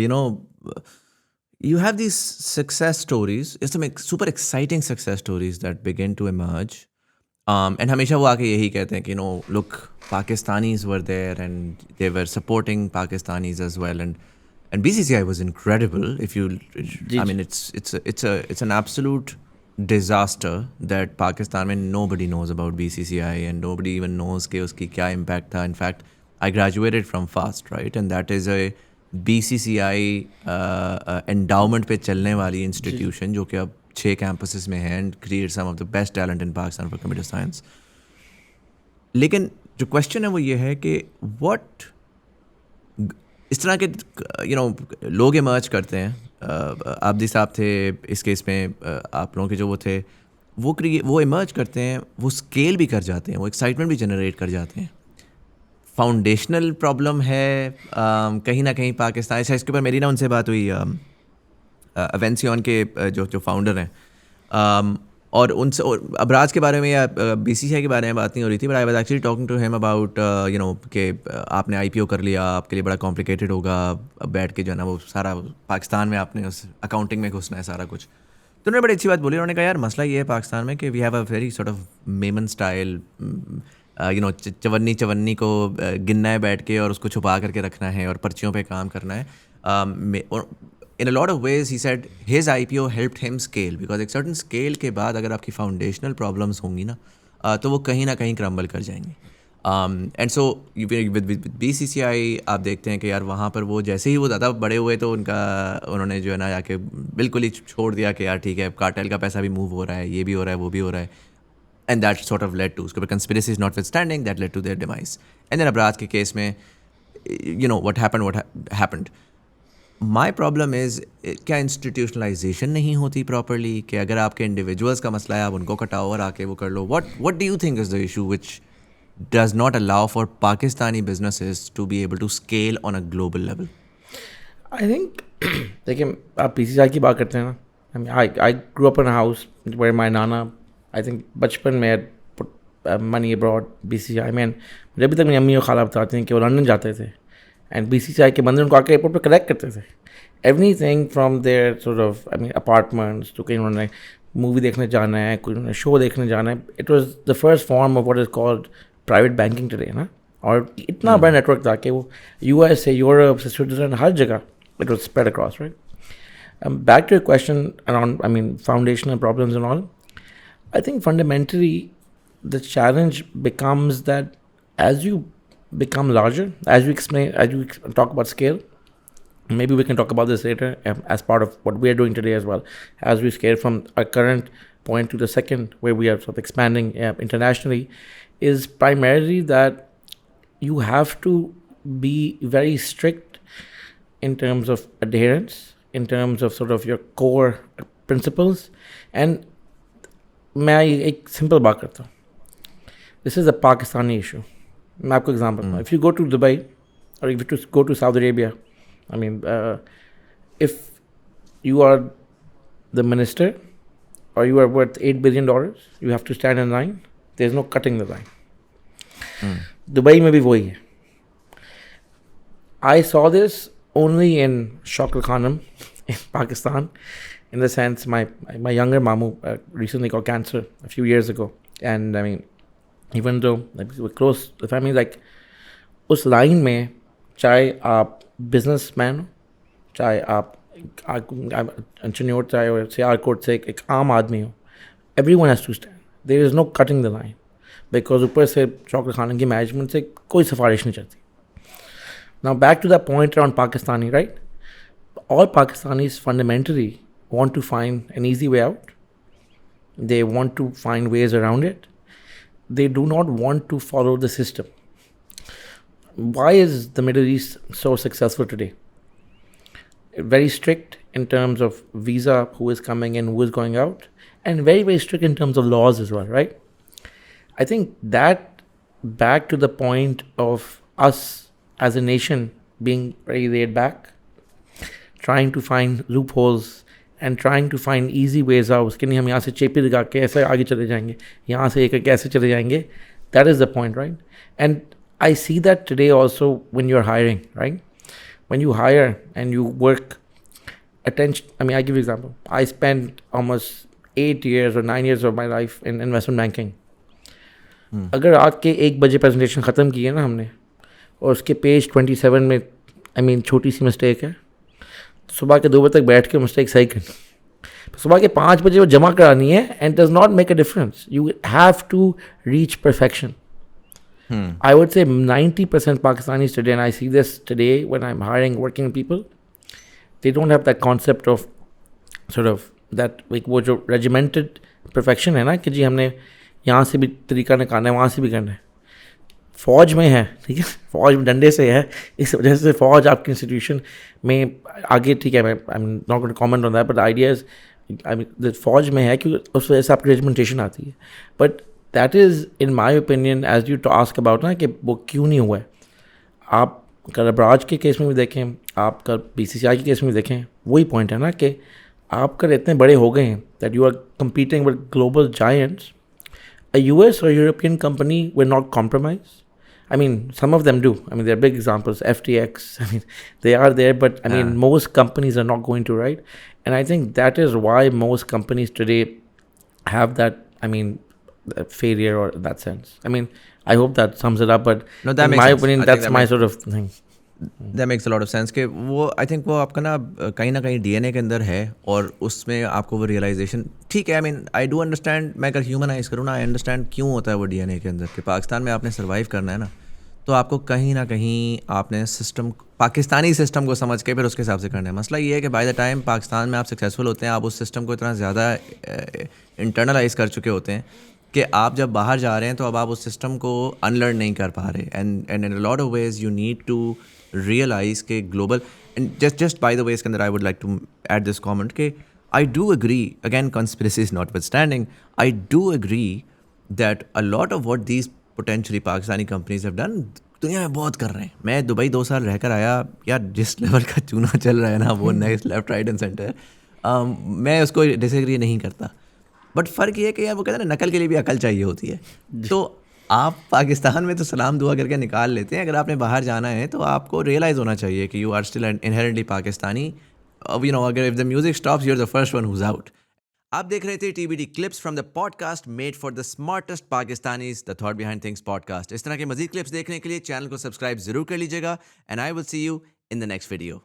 you know you have these success stories. It's some super exciting success stories that begin to emerge. And हमेशा वो आके यही कहते हैं कि look, Pakistanis were there and they were supporting Pakistanis as well, and BCCI was incredible. If you ji I ji mean, it's an absolute disaster that Pakistan में nobody knows about BCCI and nobody even knows कि उसकी क्या impact था. In fact, I graduated from FAST, right? And that is a BCCI endowment पे चलने वाली जी जी institution जो कि अब 6 campuses में है and create some of the best talent in Pakistan for computer science. लेकिन जो क्वेश्चन है वो ये है कि व्हाट इस तरह के लोग इमर्ज करते हैं. आबदी साहब थे इस केस में. आप लोगों के जो वो थे वो इमर्ज करते हैं, वो स्केल भी कर जाते हैं, वो एक्साइटमेंट भी जनरेट कर जाते हैं. फाउंडेशनल प्रॉब्लम है कहीं ना कहीं पाकिस्तान. अच्छा, इसके ऊपर मेरी ना उनसे बात हुई, अवेंसियन के जो जो फाउंडर हैं. और उनसे अबराज के बारे में या बीसीसीआई के बारे में बात नहीं हो रही थी, but I was actually talking to him about कि आपने आईपीओ कर लिया, आपके लिए बड़ा कॉम्प्लिकेटेड होगा अब बैठ के जो है ना वो सारा पाकिस्तान में आपने उस अकाउंटिंग में घुसना है सारा कुछ. तो उन्होंने बड़ी अच्छी बात बोली. उन्होंने कहा यार मसला ये है पाकिस्तान में कि we have a very sort of Memon style. चवन्नी चवन्नी को गिनना है बैठ के और उसको छुपा करके रखना है और पर्चियों पे काम करना है. In a lot of ways, he said his IPO helped him scale because एक certain scale के बाद अगर आपकी foundational problems होंगी ना, तो वो कहीं ना कहीं क्रम्बल कर जाएंगी. एंड सो विद BCCI आप देखते हैं कि यार वहाँ पर वो जैसे ही वो ज़्यादा बड़े हुए तो उन्होंने जो है ना जाके बिल्कुल ही छोड़ दिया कि यार ठीक है, कार्टेल का पैसा भी मूव हो रहा है, ये भी हो रहा है, वो भी हो रहा है. And that sort of led to उसके ऊपर conspiracy is notwithstanding that led to their demise. And then Abraaj के केस में what happened. My problem is क्या इंस्टीट्यूशनलाइजेशन नहीं होती प्रॉपरली, कि अगर आपके इंडिविजुअल्स का मसला है आप उनको कटाओ और आके वो कर लो. What do you think is the issue which does not allow for Pakistani businesses to be able to scale on a global level? I think देखिए, आप पीसीसीआई की बात करते हैं ना. I mean I grow up in house where my नाना, I think बचपन में मनी अब्रॉड बीसीसीआई में. मुझे अभी तक मेरी अम्मी और खाला बताती हैं कि वो लंदन जाते थे एंड बीसीसीआई के बंदे उनको आके एयरपोर्ट पर कलेक्ट करते थे. Everything from there sort of I mean apartments तो कहीं उन्होंने मूवी देखने जाना है, कोई उन्होंने शो देखने जाना है. It was the first form of what is called private banking today ना. और इतना बड़ा नेटवर्क था कि वो यूएस से यूरोप से स्विट्जरलैंड हर जगह it was spread across, right. Back to your question around, I mean, foundational problems and all. I think fundamentally the challenge becomes that as you become larger, as you talk about scale, maybe we can talk about this later as part of what we are doing today as well. As we scale from our current point to the second, where we are sort of expanding internationally, is primarily that you have to be very strict in terms of adherence, in terms of sort of your core principles. And मैं एक simple बात करता हूँ. This is a Pakistani issue. मैं आपको example दूँ. If you go to Dubai और if you go to Saudi Arabia, I mean, if you are the minister or you are worth $8 billion, you have to stand in line. There's no cutting the line. Dubai में भी वही है. I saw this only in Shok Al Khanum in Pakistan, in the sense my younger mamu recently got cancer a few years ago, and I mean, even though like, we were close, the family like उस line में चाहे आप businessman हो, चाहे आप engineer, चाहे सियालकोट से एक आम आदमी हो, everyone has to stand. There is no cutting the line because ऊपर से शौकत खान की मैनेजमेंट से कोई सिफारिश नहीं चलती. Now back to the point around Pakistani, right. All Pakistanis fundamentally want to find an easy way out. They want to find ways around it. They do not want to follow the system. Why is the Middle East so successful today? Very strict in terms of visa, who is coming in, who is going out, and very, very strict in terms of laws as well, right? I think that back to the point of us as a nation being very laid back, trying to find loopholes and trying to find easy ways out. कि नहीं हम यहाँ से चेपी लगा के ऐसे आगे चले जाएंगे, यहाँ से एक कैसे चले जाएंगे. That is the point, right? And I see that today also when you're hiring, right? when you hire and you work attention, I mean, I give you an example. I spent almost 8 years or 9 years of my life in investment banking. अगर आके 1 बजे presentation ख़त्म की है ना हमने, और उसके पेज 27 में आई मीन छोटी सी मिस्टेक है, सुबह के 2 बजे तक बैठ के मिस्टेक सही करना, सुबह के 5 बजे वो जमा करानी है, and does not make a difference. You have to reach perfection. I would say 90% Pakistanis today, and I see this today when I'm hiring working people, they don't have that concept of sort of that, like वो जो regimented perfection है ना, कि जी हमने यहाँ से भी तरीका निकालना है, वहाँ से भी करना है. फौज में है, ठीक है, फौज में डंडे से है, इस वजह से फौज आपकी इंस्टीट्यूशन में आगे, ठीक है, मैं I am not going to comment on that, but idea is, I mean फौज में है क्योंकि उस वजह से आपकी रेजिमेंटेशन आती है. But that is in my opinion, as you to ask about ना, कि वो क्यों नहीं हुआ है. आप अगर अब्राज के केस में भी देखें, आप अगर BCCI के केस में भी देखें, वही पॉइंट है ना कि आप अगर इतने बड़े हो गए हैं that you are competing with global giants, a US or European company will not compromise. I mean, some of them do. I mean, they're big examples. FTX, I mean, they are there, but I mean, most companies are not going to, right? And I think that is why most companies today have that, I mean, that failure or that sense. I mean, I hope that sums it up, but No, that in makes my sense. opinion, I think that's that my makes- sort of thing. That makes a lot of sense कि वो I think वो आपका ना कहीं DNA के अंदर है, और उसमें आपको वो रियलाइजेशन, ठीक है, आई मीन आई डू अंडरस्टैंड. मैं अगर ह्यूमनाइज करूँ ना, आई अंडरस्टैंड क्यों होता है वो DNA के अंदर, कि पाकिस्तान में आपने सर्वाइव करना है ना, तो आपको कहीं ना कहीं आपने सिस्टम, पाकिस्तानी सिस्टम को समझ के फिर उसके हिसाब से करना है. मसला ये है कि बाय द टाइम पाकिस्तान में आप सक्सेसफुल होते हैं, आप उस सिस्टम को इतना ज़्यादा इंटरनलाइज कर चुके होते हैं कि आप जब बाहर जा रहे हैं तो अब आप उस सिस्टम को अनलर्न नहीं कर पा रहे. And in a lot of ways you need to realize के global, and just by the way इसके अंदर I would like to add this comment कि I do agree, again conspiracies notwithstanding, I do agree that a lot of what these potentially Pakistani companies have done दुनिया में बहुत कर रहे हैं. मैं दुबई 2 साल रहकर आया यार, जिस लेवल का चूना चल रहा है ना, वो next left right and centre, मैं उसको डिसएग्री नहीं करता. बट फ़र्क ये है कि यार वो कहते हैं ना, नकल के लिए भी अकल चाहिए होती है. तो आप पाकिस्तान में तो सलाम दुआ करके निकाल लेते हैं, अगर आपने बाहर जाना है तो आपको रियलाइज़ होना चाहिए कि you are still inherently Pakistani. You know, अगर if the music stops you are the first one who's out. आप देख रहे थे TBD clips from the podcast made for the smartest Pakistanis, the thought behind things podcast. इस तरह के मजीद clips देखने के लिए चैनल को सब्सक्राइब जरूर कर लीजिएगा, and I will see you in the next video.